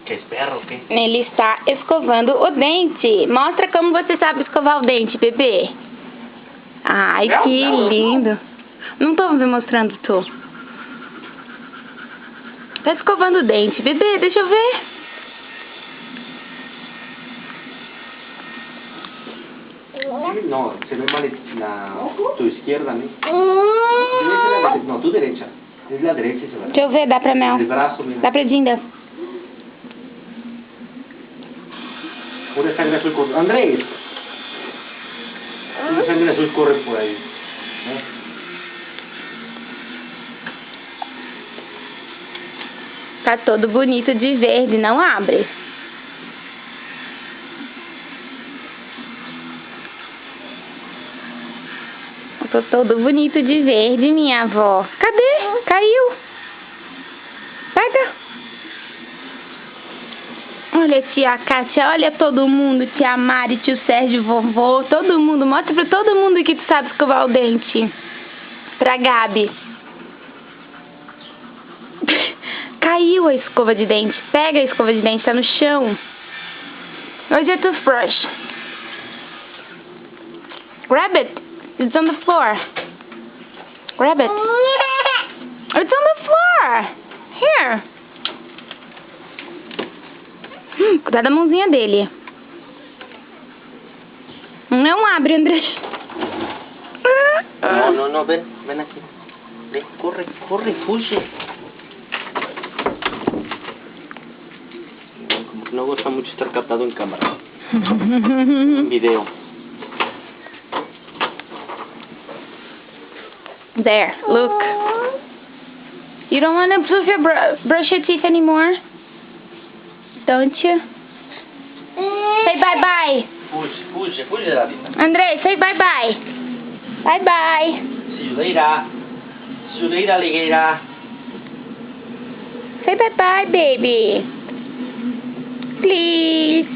Que esperro, quê? Ele está escovando o dente. Mostra como você sabe escovar o dente, bebê. Ai, que lindo. Não tô me mostrando, tô. Tá escovando o dente, bebê, deixa eu ver. No, se ve mal tu izquierda, ¿no? Debe ser la no, tu derecha. Es la derecha, se ve. Deixa eu ver, dá pra Mel. El brazo, mira. Dá pra Dinda. Una sangre azul corre. Andrés. Una sangre azul corre por ahí. Tá todo bonito de verde, não abre. Eu tô todo bonito de verde, minha avó. Cadê? Caiu. Pega. Olha, tia Cássia, olha todo mundo, tia Mari, tio Sérgio, vovô, todo mundo. Mostra pra todo mundo que tu sabe escovar o dente. Pra Gabi. Caiu a escova de dente. Pega a escova de dente, tá no chão. Where's your toothbrush? Grab it. It's on the floor. Grab it. It's on the floor. Here. Cuidado da mãozinha dele. Não abre, André. No, ven aquí. Ven, corre, fuge. Como que no gusta mucho estar captado en cámara. En video. There, look. You don't want to brush your teeth anymore? Don't you? Say bye-bye. Fuge de la vida. André, say bye-bye. Bye-bye. See you later, alligator. Say bye-bye, baby. Please.